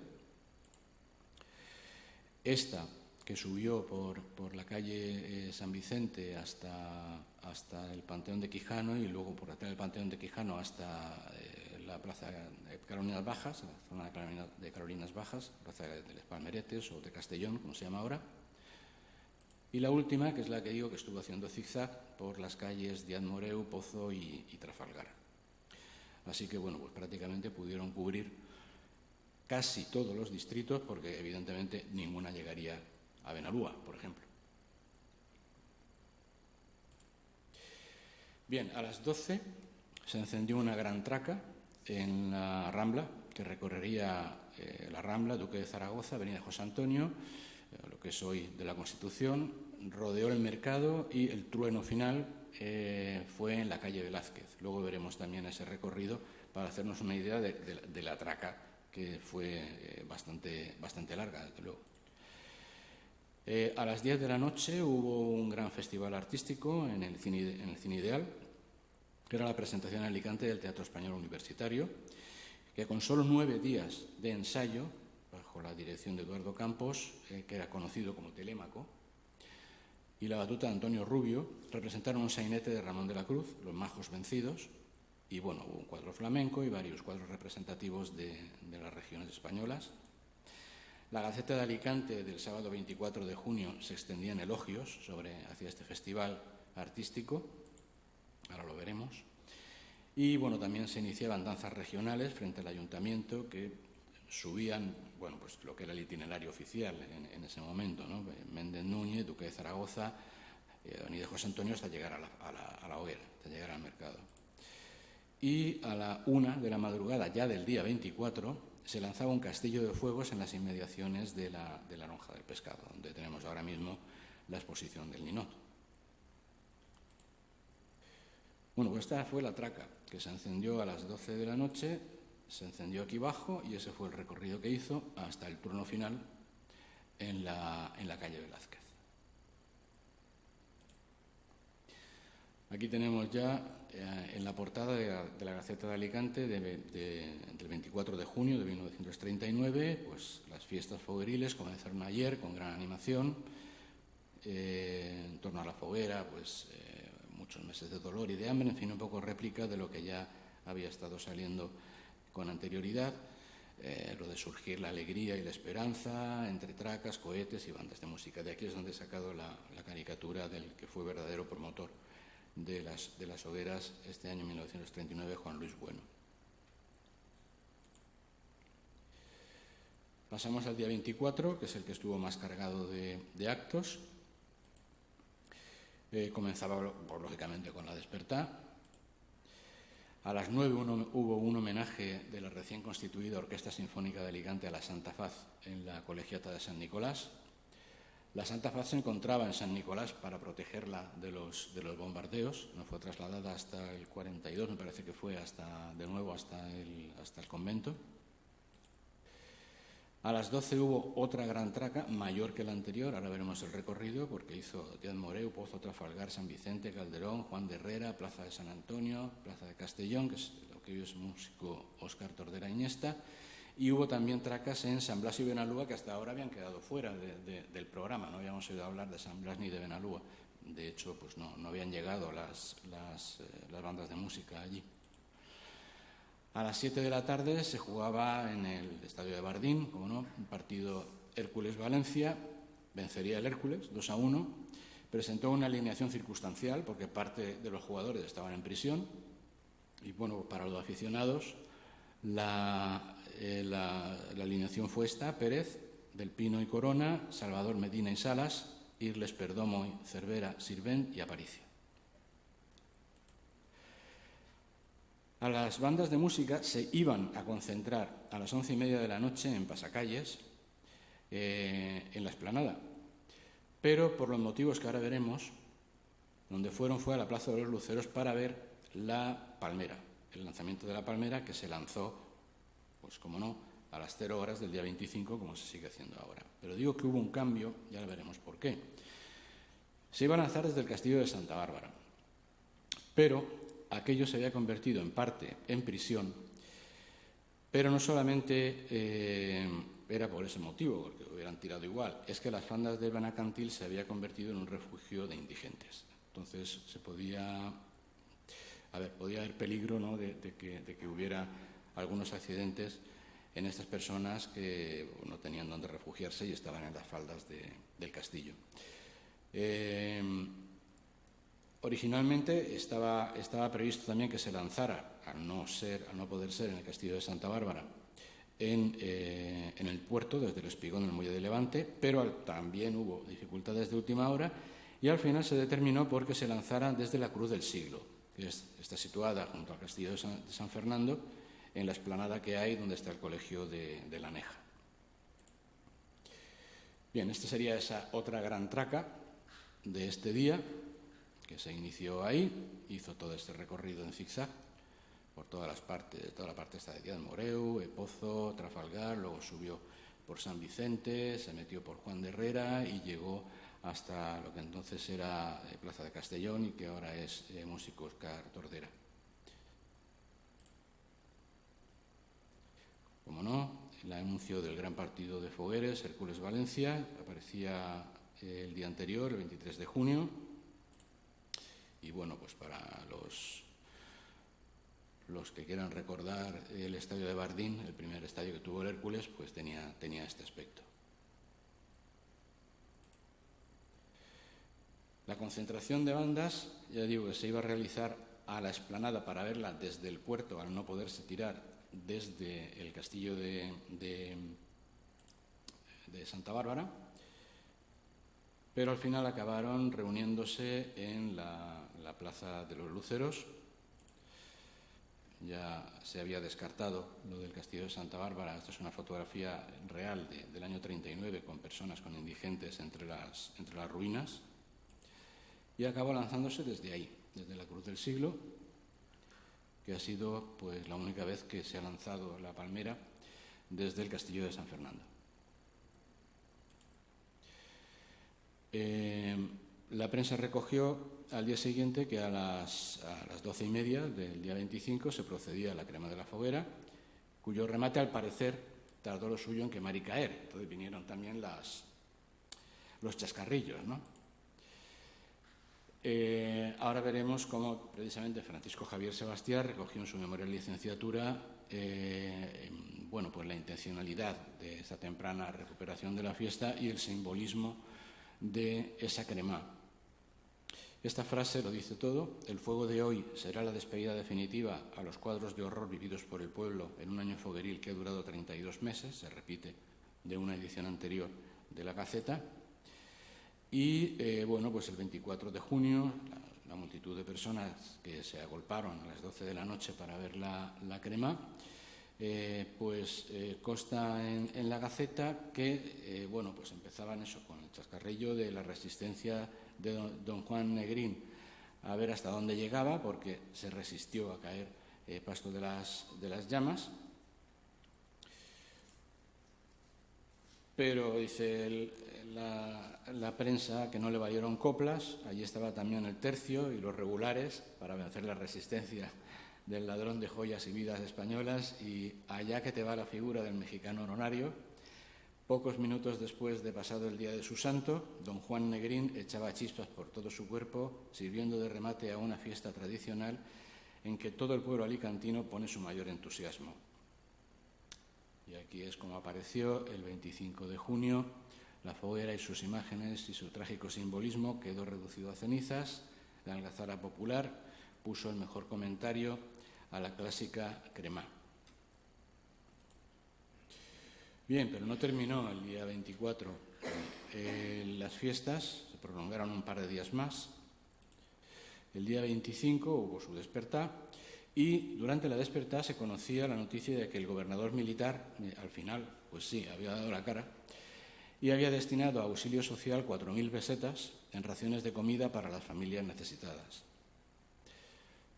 Esta que subió por la calle San Vicente hasta el Panteón de Quijano y luego por detrás del Panteón de Quijano hasta la Plaza de Carolinas Bajas, la zona de Carolinas Bajas, Plaza de Les Palmeretes o de Castellón, como se llama ahora. Y la última, que es la que digo que estuvo haciendo zigzag por las calles Díaz Moreu, Pozo y Trafalgar. Así que, bueno, pues prácticamente pudieron cubrir casi todos los distritos porque, evidentemente, ninguna llegaría a Benalúa, por ejemplo. Bien, a las 12 se encendió una gran traca en la Rambla, que recorrería la Rambla, Duque de Zaragoza, Avenida José Antonio, lo que es hoy de la Constitución, rodeó el Mercado y el trueno final fue en la calle Velázquez. Luego veremos también ese recorrido para hacernos una idea de la traca, que fue bastante larga, desde luego. A las 10 de la noche hubo un gran festival artístico en el Cine Ideal, que era la presentación en Alicante del Teatro Español Universitario, que con solo 9 días de ensayo, bajo la dirección de Eduardo Campos, que era conocido como Telémaco, y la batuta de Antonio Rubio, representaron un sainete de Ramón de la Cruz, Los Majos Vencidos, Y bueno, hubo un cuadro flamenco y varios cuadros representativos de las regiones españolas. La Gaceta de Alicante del sábado 24 de junio se extendía en elogios hacia este festival artístico, ahora lo veremos. Y bueno, también se iniciaban danzas regionales frente al ayuntamiento que subían, bueno, pues lo que era el itinerario oficial en ese momento, ¿no? Méndez Núñez, Duque de Zaragoza, Avenida José Antonio, hasta llegar a la hoguera, hasta llegar al mercado. Y a la 1 de la madrugada, ya del día 24, se lanzaba un castillo de fuegos en las inmediaciones de la Lonja del Pescado, donde tenemos ahora mismo la exposición del Ninot. Bueno, pues esta fue la traca, que se encendió a las 12 de la noche, se encendió aquí abajo y ese fue el recorrido que hizo hasta el turno final en la calle Velázquez. Aquí tenemos ya en la portada de la Gaceta de Alicante del 24 de junio de 1939, pues las fiestas fogueriles comenzaron ayer con gran animación. En torno a la foguera, pues muchos meses de dolor y de hambre, en fin, un poco réplica de lo que ya había estado saliendo con anterioridad, lo de surgir la alegría y la esperanza entre tracas, cohetes y bandas de música. De aquí es donde he sacado la caricatura del que fue verdadero promotor de las hogueras este año 1939, Juan Luis Bueno. Pasamos al día 24, que es el que estuvo más cargado de actos. Comenzaba, lógicamente, con la despertá. A las 9 hubo un homenaje de la recién constituida Orquesta Sinfónica de Alicante a la Santa Faz en la Colegiata de San Nicolás. La Santa Faz se encontraba en San Nicolás para protegerla de los bombardeos. No fue trasladada hasta el 42, me parece que fue de nuevo hasta el convento. A las 12 hubo otra gran traca, mayor que la anterior, ahora veremos el recorrido, porque hizo Díaz Moreu, Pozo, Trafalgar, San Vicente, Calderón, Juan de Herrera, Plaza de San Antonio, Plaza de Castellón, que es lo que hoy es músico Óscar Tordera Iniesta, y hubo también tracas en San Blas y Benalúa, que hasta ahora habían quedado fuera del programa, no habíamos oído hablar de San Blas ni de Benalúa. De hecho, pues no habían llegado las bandas de música allí. A las 7 de la tarde se jugaba en el estadio de Bardín, como no, un partido Hércules-Valencia. Vencería el Hércules 2-1. Presentó una alineación circunstancial porque parte de los jugadores estaban en prisión. Y bueno, para los aficionados, la alineación fue esta: Pérez, Del Pino y Corona, Salvador, Medina y Salas, Irles, Perdomo y Cervera, Sirvent y Aparicio. A las bandas de música se iban a concentrar a las 11:30 de la noche en Pasacalles, en la Explanada. Pero por los motivos que ahora veremos, donde fue a la Plaza de los Luceros para ver la Palmera, el lanzamiento de la Palmera, que se lanzó, pues como no, a las 0 horas del día 25, como se sigue haciendo ahora. Pero digo que hubo un cambio, ya lo veremos por qué. Se iba a lanzar desde el Castillo de Santa Bárbara, pero aquello se había convertido en parte en prisión, pero no solamente era por ese motivo, porque lo hubieran tirado igual, es que las faldas del Benacantil se había convertido en un refugio de indigentes. Entonces podía haber peligro, ¿no?, de que hubiera algunos accidentes en estas personas que no tenían dónde refugiarse y estaban en las faldas del castillo. Originalmente estaba previsto también que se lanzara, al no poder ser en el Castillo de Santa Bárbara, en el puerto, desde el espigón del Muelle de Levante, pero también hubo dificultades de última hora y al final se determinó porque se lanzara desde la Cruz del Siglo, que está situada junto al Castillo de San Fernando, en la explanada que hay donde está el colegio de La Neja. Bien, esta sería esa otra gran traca de este día, que se inició ahí, hizo todo este recorrido en zigzag por toda la parte esta de Díaz Moreu, Pozo, Trafalgar, luego subió por San Vicente, se metió por Juan de Herrera y llegó hasta lo que entonces era Plaza de Castellón y que ahora es músico Óscar Tordera. Como no, el anuncio del gran partido de Fogueres, Hércules-Valencia, aparecía el día anterior, el 23 de junio. Y bueno, pues para los que quieran recordar el estadio de Bardín, el primer estadio que tuvo el Hércules, pues tenía este aspecto. La concentración de bandas, ya digo que se iba a realizar a la explanada para verla desde el puerto, al no poderse tirar desde el castillo de Santa Bárbara, pero al final acabaron reuniéndose en la Plaza de los Luceros. Ya se había descartado lo del castillo de Santa Bárbara. Esta es una fotografía real del año 39 con personas, con indigentes entre las ruinas, y acabó lanzándose desde ahí, desde la Cruz del Siglo, que ha sido pues la única vez que se ha lanzado la palmera desde el castillo de San Fernando. La prensa recogió al día siguiente que a las 12:30 del día 25 se procedía a la crema de la foguera, cuyo remate al parecer tardó lo suyo en quemar y caer. Entonces vinieron también los chascarrillos, ¿no? Ahora veremos cómo precisamente Francisco Javier Sebastián recogió en su memoria de licenciatura pues la intencionalidad de esa temprana recuperación de la fiesta y el simbolismo de esa crema. Esta frase lo dice todo: el fuego de hoy será la despedida definitiva a los cuadros de horror vividos por el pueblo en un año fogueril que ha durado 32 meses, se repite de una edición anterior de la Gaceta. Y pues el 24 de junio la multitud de personas que se agolparon a las 12 de la noche para ver la crema, consta en la Gaceta que pues empezaban eso con el chascarrillo de la resistencia de don Juan Negrín a ver hasta dónde llegaba, porque se resistió a caer pasto de las llamas. Pero dice la prensa que no le valieron coplas. Allí estaba también el tercio y los regulares para vencer la resistencia del ladrón de joyas y vidas españolas, y allá que te va la figura del mexicano honorario. Pocos minutos después de pasado el día de su santo, don Juan Negrín echaba chispas por todo su cuerpo, sirviendo de remate a una fiesta tradicional en que todo el pueblo alicantino pone su mayor entusiasmo. Y aquí es como apareció el 25 de junio. La foguera y sus imágenes y su trágico simbolismo quedó reducido a cenizas. La algazara popular puso el mejor comentario a la clásica crema. Bien, pero no terminó el día 24. Las fiestas se prolongaron un par de días más. El día 25 hubo su despertar, y durante la despertar se conocía la noticia de que el gobernador militar, al final, pues sí, había dado la cara y había destinado a auxilio social 4.000 pesetas en raciones de comida para las familias necesitadas.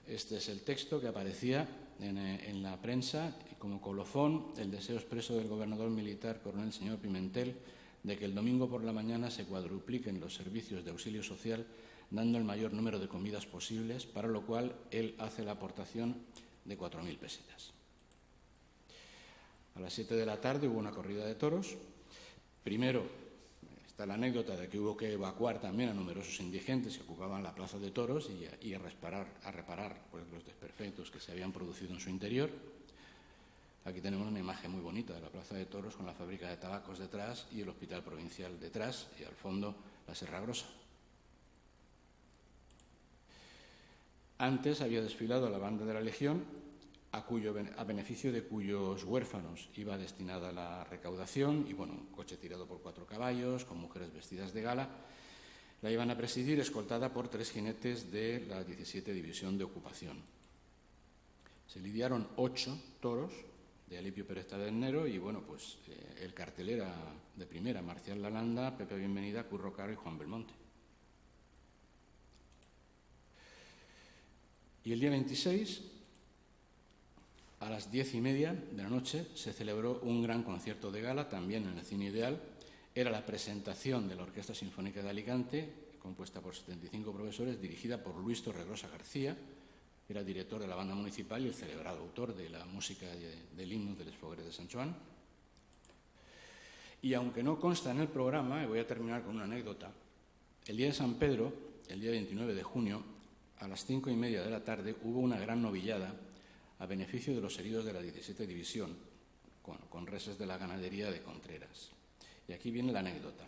Este es el texto que aparecía en la prensa, y como colofón el deseo expreso del gobernador militar, coronel señor Pimentel, de que el domingo por la mañana se cuadrupliquen los servicios de auxilio social, dando el mayor número de comidas posibles, para lo cual él hace la aportación de 4.000 pesetas. A las 7 de la tarde hubo una corrida de toros. Primero está la anécdota de que hubo que evacuar también a numerosos indigentes que ocupaban la plaza de toros y a reparar pues, los desperfectos que se habían producido en su interior. Aquí tenemos una imagen muy bonita de la plaza de toros con la fábrica de tabacos detrás y el hospital provincial detrás, y al fondo la Serra Grosa. Antes había desfilado la banda de la Legión, a beneficio de cuyos huérfanos iba destinada la recaudación, y un coche tirado por 4 caballos, con mujeres vestidas de gala, la iban a presidir, escoltada por 3 jinetes de la 17 División de Ocupación. Se lidiaron 8 toros de Alipio Pérez Tabernero, y el cartel era de primera: Marcial Lalanda, Pepe Bienvenida, Curro Caro y Juan Belmonte. Y el día 26, a las 10:30 de la noche, se celebró un gran concierto de gala, también en el Cine Ideal. Era la presentación de la Orquesta Sinfónica de Alicante, compuesta por 75 profesores, dirigida por Luis Torregrosa García. Era director de la banda municipal y el celebrado autor de la música del himno de Les Fogueres de Sant Joan. Y aunque no consta en el programa, voy a terminar con una anécdota. El día de San Pedro, el día 29 de junio, a las 5:30 de la tarde, hubo una gran novillada a beneficio de los heridos de la 17 División, con reses de la ganadería de Contreras. Y aquí viene la anécdota.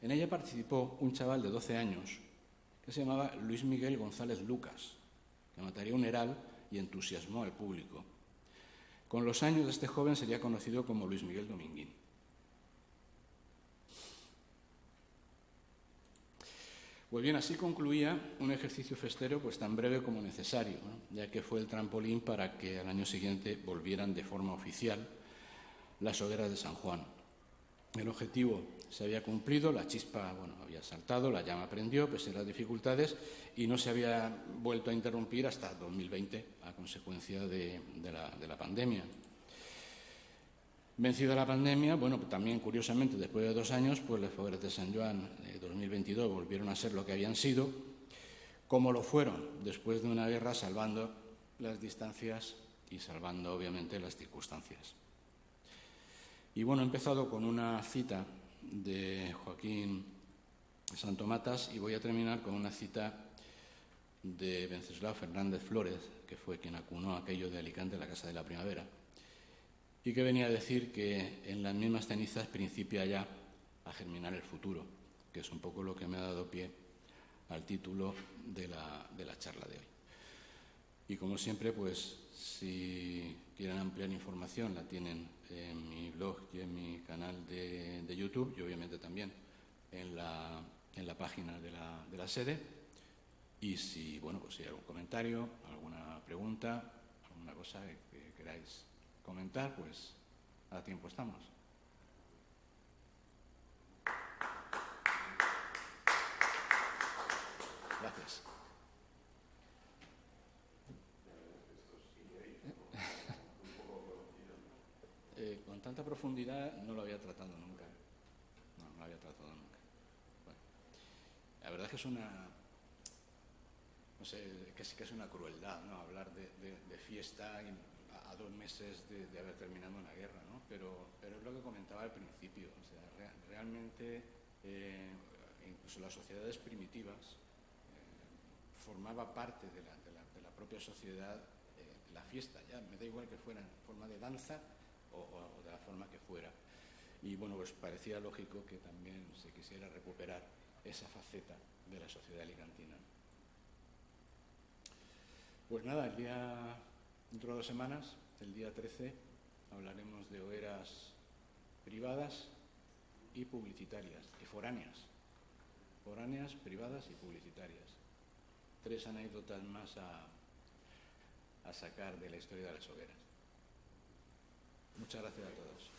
En ella participó un chaval de 12 años que se llamaba Luis Miguel González Lucas, que mataría un heral y entusiasmó al público. Con los años, este joven sería conocido como Luis Miguel Dominguín. Pues bien, así concluía un ejercicio festero pues tan breve como necesario, ¿no? Ya que fue el trampolín para que al año siguiente volvieran de forma oficial las hogueras de San Juan. El objetivo se había cumplido, la chispa había saltado, la llama prendió pese a las dificultades y no se había vuelto a interrumpir hasta 2020 a consecuencia de la pandemia. Vencida la pandemia, también curiosamente después de 2 años, pues las hogueras de San Joan 2022 volvieron a ser lo que habían sido, como lo fueron después de una guerra, salvando las distancias y salvando obviamente las circunstancias. Y he empezado con una cita de Joaquín Santomatas y voy a terminar con una cita de Wenceslao Fernández Flórez, que fue quien acunó aquello de Alicante, la Casa de la Primavera, y que venía a decir que en las mismas cenizas principia ya a germinar el futuro, que es un poco lo que me ha dado pie al título de la charla de hoy. Y como siempre, pues si quieren ampliar información la tienen en mi blog y en mi canal de YouTube y obviamente también en la página de la sede. Y si hay algún comentario, alguna pregunta, alguna cosa que queráis comentar, pues a tiempo estamos. Gracias. Con tanta profundidad no lo había tratado nunca. No lo había tratado nunca. Bueno, la verdad es que es una... No sé, que es una crueldad, ¿no? Hablar de fiesta a 2 meses de haber terminado una guerra, ¿no? Pero es lo que comentaba al principio. O sea, realmente, incluso las sociedades primitivas, formaba parte de la propia sociedad la fiesta. Ya me da igual que fuera en forma de danza o de la forma que fuera. Y pues parecía lógico que también se quisiera recuperar esa faceta de la sociedad alicantina. Pues nada, dentro de 2 semanas, el día 13, hablaremos de hogueras privadas y publicitarias, y foráneas. Foráneas, privadas y publicitarias. 3 anécdotas más a sacar de la historia de las hogueras. Muchas gracias a todos.